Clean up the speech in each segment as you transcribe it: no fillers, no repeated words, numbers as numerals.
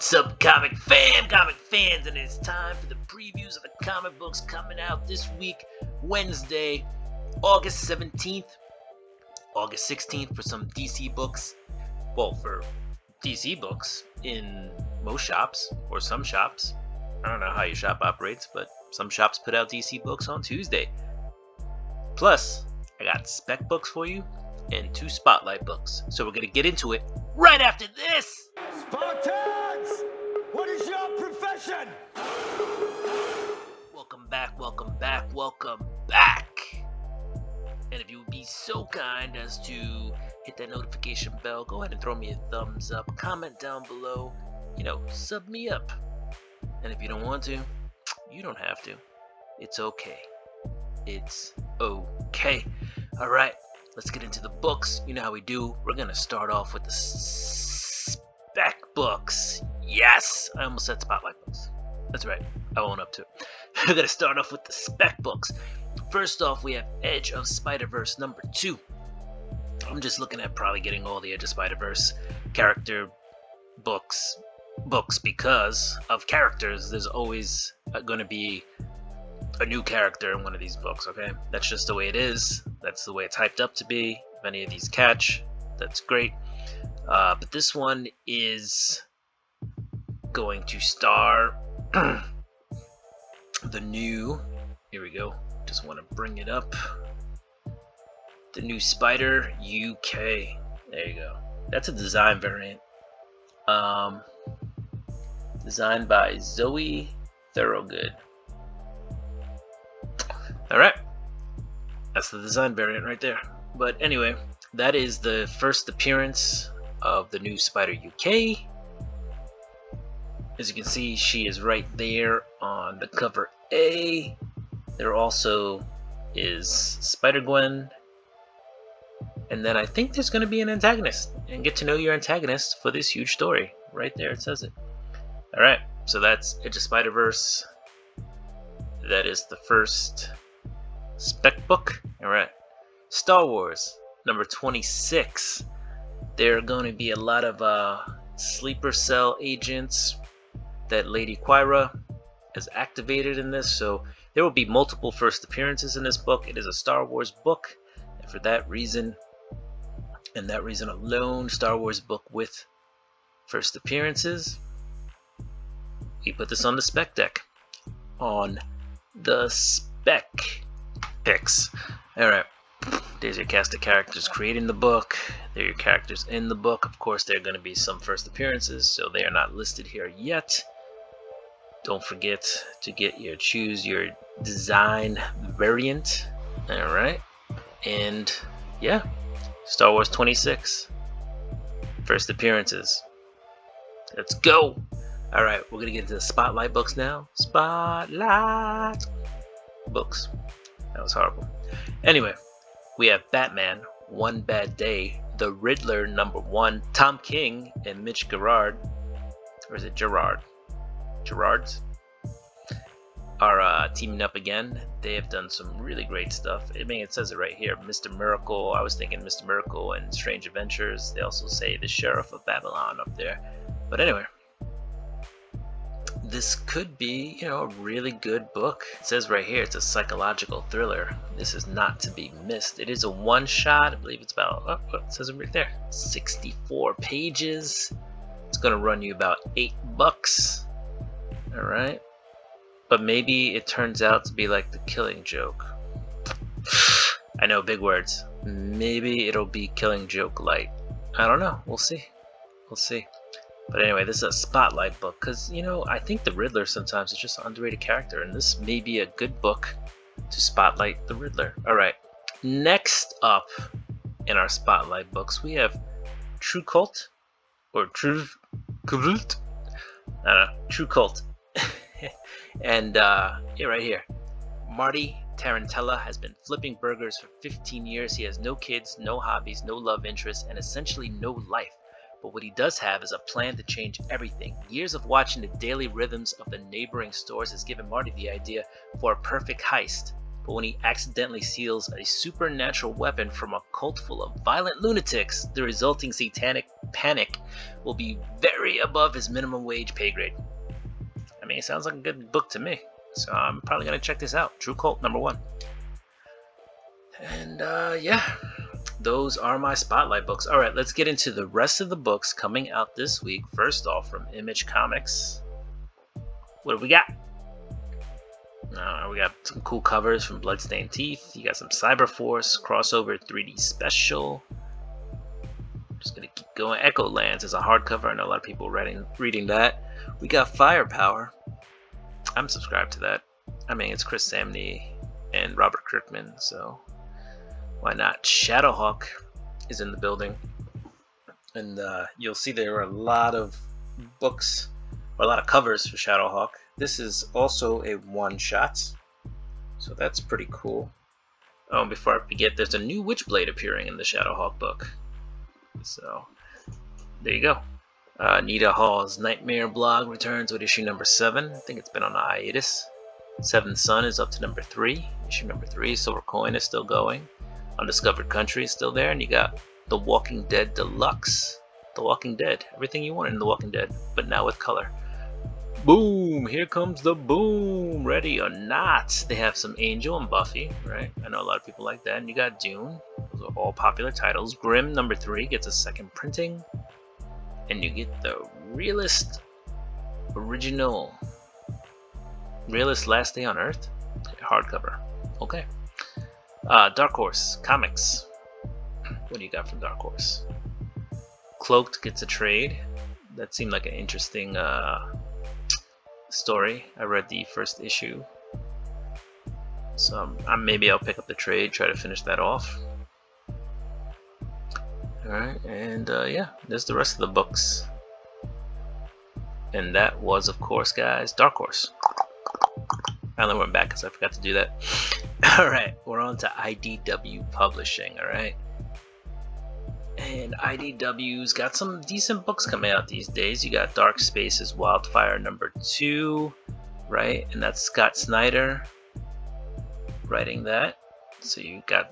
What's up, comic fans, and it's time for the previews of the comic books coming out this week, Wednesday, August 17th, August 16th for some DC books. Well, for DC books in most shops, or some shops. I don't know how your shop operates, but some shops put out DC books on Tuesday. Plus, I got spec books for you and 2 spotlight books. So we're going to get into it right after this! Spartans! What is your profession? Welcome back. And if you would be so kind as to hit that notification bell, go ahead and throw me a thumbs up, comment down below, sub me up. And if you don't want to, you don't have to. It's okay. Alright, let's get into the books. You know how we do. We're going to start off with the spec books. Yes! I almost said spotlight books. That's right. I won't up to it. We're going to start off with the spec books. First off, we have Edge of Spider-Verse number 2. I'm just looking at probably getting all the Edge of Spider-Verse character books because of characters. There's always going to be a new character in one of these books, okay? That's just the way it is. That's the way it's hyped up to be. If any of these catch, that's great. But this one is going to star the new, here we go, just want to bring it up, the new Spider UK. There you go. That's a design variant. Designed by Zoe Thorogood. Alright, that's the design variant right there. But anyway, that is the first appearance of the new Spider UK. As you can see, she is right there on the cover A. There also is Spider-Gwen. And then I think there's going to be an antagonist. And get to know your antagonist for this huge story. Right there, it says it. Alright, so that's Edge of Spider-Verse. That is the first spec book. Alright, Star Wars number 26. There are going to be a lot of sleeper cell agents that Lady Quira has activated in this, so there will be multiple first appearances in this book. It is a Star Wars book, and for that reason, and that reason alone, Star Wars book with first appearances, we put this on the spec deck. On the spec picks. Alright, there's your cast of characters creating the book. There are your characters in the book. Of course, there are going to be some first appearances, so they are not listed here yet. Don't forget to choose your design variant. Alright, and yeah, Star Wars 26. First appearances. Let's go! Alright, we're going to get into the spotlight books now. Spotlight books. That was horrible. Anyway, we have Batman, One Bad Day, The Riddler number 1, Tom King and Mitch Gerard, or is it Gerard? Gerards are teaming up again. They have done some really great stuff. I mean, it says it right here, Mr. Miracle. I was thinking Mr. Miracle and Strange Adventures. They also say the Sheriff of Babylon up there. But anyway, this could be, a really good book. It says right here it's a psychological thriller. This is not to be missed. It is a one-shot. I believe it's about, it says it right there, 64 pages. It's going to run you about $8. Alright. But maybe it turns out to be like The Killing Joke. I know, big words. Maybe it'll be Killing Joke light. I don't know. We'll see. But anyway, this is a spotlight book because, I think the Riddler sometimes is just an underrated character, and this may be a good book to spotlight the Riddler. Alright, next up in our spotlight books, we have True Cult, or True Cult. I don't know, True Cult. And yeah, right here. Marty Tarantella has been flipping burgers for 15 years. He has no kids, no hobbies, no love interests, and essentially no life. But what he does have is a plan to change everything. Years of watching the daily rhythms of the neighboring stores has given Marty the idea for a perfect heist. But when he accidentally steals a supernatural weapon from a cult full of violent lunatics, the resulting satanic Panic will be very above his minimum wage pay grade. I mean, it sounds like a good book to me, so I'm probably gonna check this out. True Cult #1. And yeah, those are my spotlight books. All right, let's get into the rest of the books coming out this week. First off, from Image Comics, what do we got? We got some cool covers from Bloodstained Teeth. You got some Cyberforce crossover 3D special. Just gonna keep going. Echo Lands is a hardcover. I know a lot of people reading that. We got Firepower. I'm subscribed to that. I mean, it's Chris Samnee and Robert Kirkman, so why not? Shadowhawk is in the building, and you'll see there are a lot of books, or a lot of covers for Shadowhawk. This is also a one-shot, so that's pretty cool. Oh, and before I forget, there's a new Witchblade appearing in the Shadowhawk book. So, there you go. Nita Hall's Nightmare blog returns with issue #7. I think it's been on a hiatus. Seventh Son is up to #3. Issue #3. Silver Coin is still going. Undiscovered Country is still there. And you got The Walking Dead Deluxe. The Walking Dead. Everything you wanted in The Walking Dead, but now with color. Boom! Here comes the boom! Ready or not? They have some Angel and Buffy, right? I know a lot of people like that. And you got Dune. Those are all popular titles. Grimm #3 gets a second printing. And you get the Realist Original. Realist Last Day on Earth? Hardcover. Okay. Dark Horse Comics. What do you got from Dark Horse? Cloaked gets a trade. That seemed like an interesting story. I read the first issue, so maybe I'll pick up the trade, try to finish that off. Alright, and yeah, there's the rest of the books. And that was, of course, guys, Dark Horse. I only went back because I forgot to do that. Alright, we're on to IDW Publishing, alright? And IDW's got some decent books coming out these days. You got Dark Spaces Wildfire #2, right? And that's Scott Snyder writing that. So you got,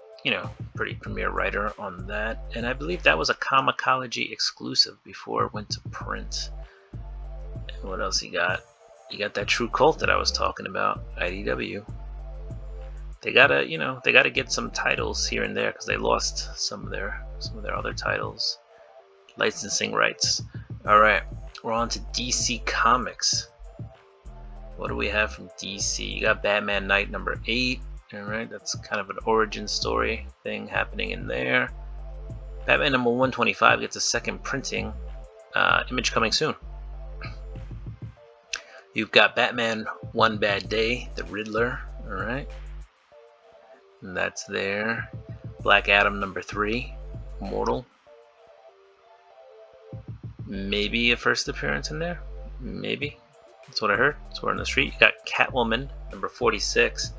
pretty premier writer on that. And I believe that was a Comicology exclusive before it went to print. And what else you got? You got that True Cult that I was talking about, IDW. They gotta get some titles here and there because they lost some of their other titles, licensing rights. All right, we're on to DC Comics. What do we have from DC? You got Batman Knight #8. All right, that's kind of an origin story thing happening in there. Batman #125 gets a second printing. Image coming soon. You've got Batman One Bad Day, the Riddler. All right. And that's there. Black Adam #3, Immortal. Maybe a first appearance in there. Maybe. That's what I heard. That's word on the street. You got Catwoman #46.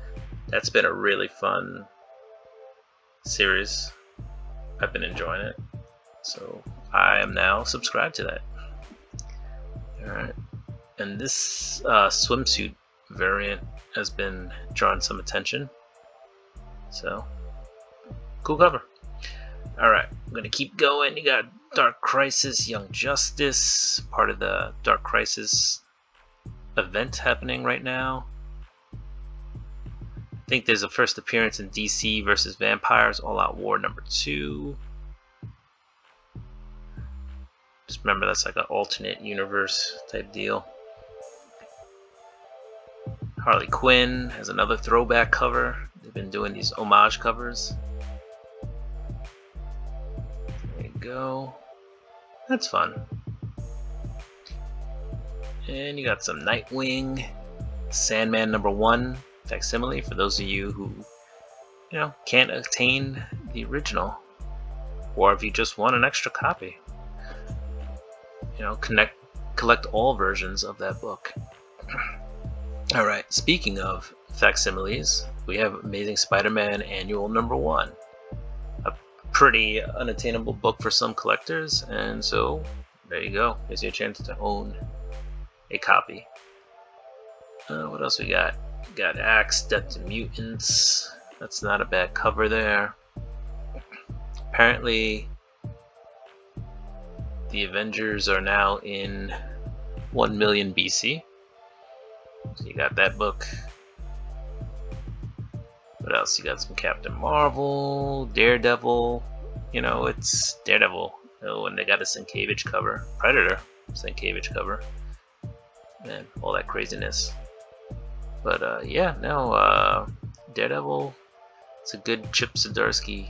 That's been a really fun series. I've been enjoying it. So I am now subscribed to that. Alright. And this swimsuit variant has been drawing some attention. So, cool cover. Alright, I'm going to keep going. You got Dark Crisis, Young Justice, part of the Dark Crisis event happening right now. I think there's a first appearance in DC versus Vampires All Out War #2. Just remember that's like an alternate universe type deal. Harley Quinn has another throwback cover. They've been doing these homage covers. There you go. That's fun. And you got some Nightwing, Sandman #1 facsimile for those of you who, can't obtain the original, or if you just want an extra copy. Collect all versions of that book. All right. Speaking of facsimiles, we have Amazing Spider-Man Annual #1, a pretty unattainable book for some collectors, and so there you go. Here's your chance to own a copy. What else we got? We got Axe, Death to Mutants. That's not a bad cover there. Apparently, the Avengers are now in 1 million BC. So you got that book. What else? You got some Captain Marvel, Daredevil. You know, it's Daredevil. Oh, and they got a Sienkiewicz cover. Predator, Sienkiewicz cover. And all that craziness. But yeah, no, Daredevil, it's a good Chip Zdarsky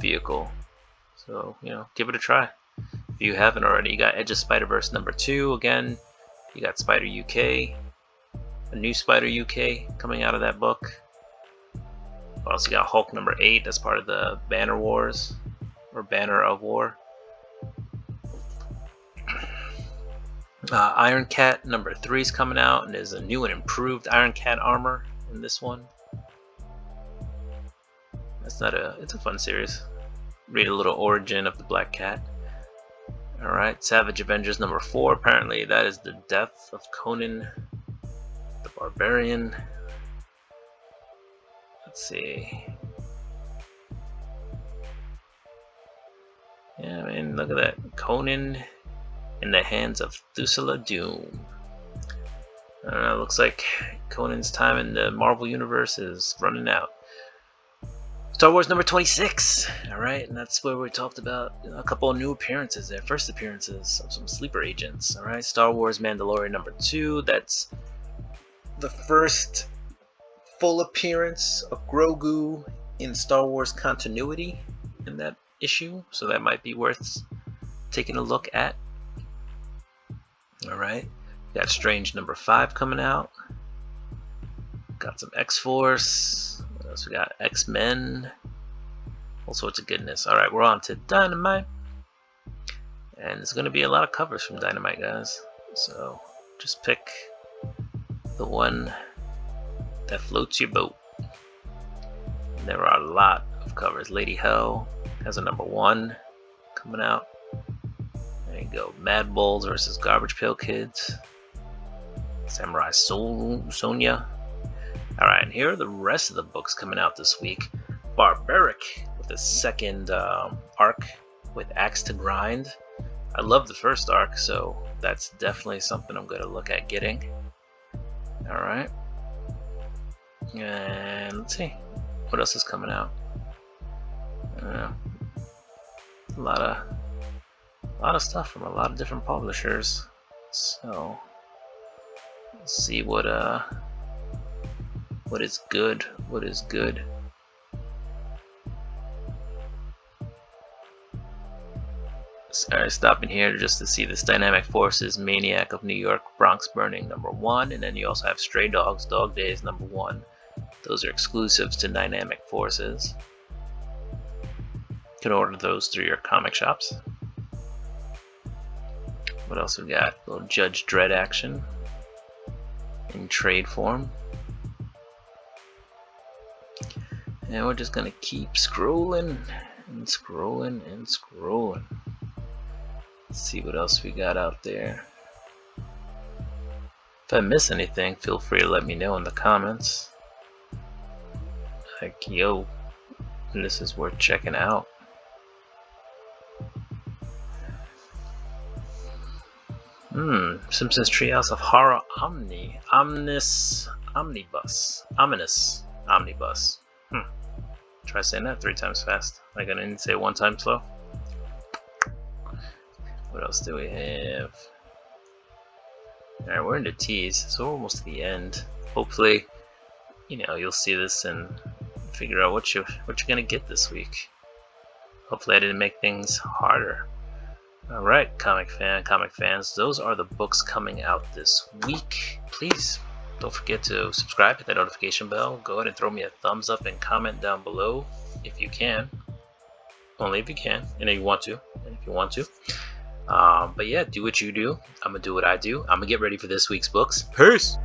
vehicle. So, you know, give it a try. If you haven't already, you got Edge of Spider-Verse #2 again. You got Spider UK, a new Spider UK coming out of that book. Also got Hulk #8, that's part of the Banner Wars, or Banner of War. Iron Cat #3 is coming out, and there's a new and improved Iron Cat armor in this one. It's a fun series. Read a little origin of the Black Cat. Alright, Savage Avengers #4, apparently that is the death of Conan the Barbarian. Let's see. Yeah, I mean, look at that. Conan in the hands of Thusila Doom. I don't know, looks like Conan's time in the Marvel Universe is running out. Star Wars #26, alright, and that's where we talked about a couple of new appearances there. First appearances of some sleeper agents, alright. Star Wars Mandalorian #2, that's the first full appearance of Grogu in Star Wars continuity in that issue, so that might be worth taking a look at. Alright, got Strange #5 coming out. Got some X-Force. What else we got? X-Men. All sorts of goodness. Alright, we're on to Dynamite. And there's going to be a lot of covers from Dynamite, guys. So just pick the one that floats your boat. And there are a lot of covers. Lady Hell has a #1 coming out. There you go. Mad Bulls versus Garbage Pail Kids. Samurai Sonya. Alright, and here are the rest of the books coming out this week. Barbaric with the second arc with Axe to Grind. I love the first arc, so that's definitely something I'm going to look at getting. Alright. And let's see. What else is coming out? A lot of stuff from a lot of different publishers. So let's see what is good. What is good. Alright, stopping here just to see this Dynamic Forces Maniac of New York Bronx Burning #1, and then you also have Stray Dogs Dog Days #1. Those are exclusives to Dynamic Forces. You can order those through your comic shops. What else we got? A little Judge Dredd action in trade form. And we're just gonna keep scrolling and scrolling and scrolling. Let's see what else we got out there. If I miss anything, feel free to let me know in the comments. Like, yo, this is worth checking out. Simpsons Treehouse of Horror Ominous Omnibus. Try saying that 3 times fast. Like I didn't say 1 time slow. What else do we have? Alright, we're into teas, so we're almost to the end. Hopefully, you know, you'll see this and figure out what you're gonna get this week. Hopefully I didn't make things harder. Alright, comic fans, those are the books coming out this week. Please don't forget to subscribe, hit that notification bell, go ahead and throw me a thumbs up and comment down below if you can. Only if you can, and if you want to. But yeah, do what you do. I'm gonna do what I do. I'm gonna get ready for this week's books. Peace!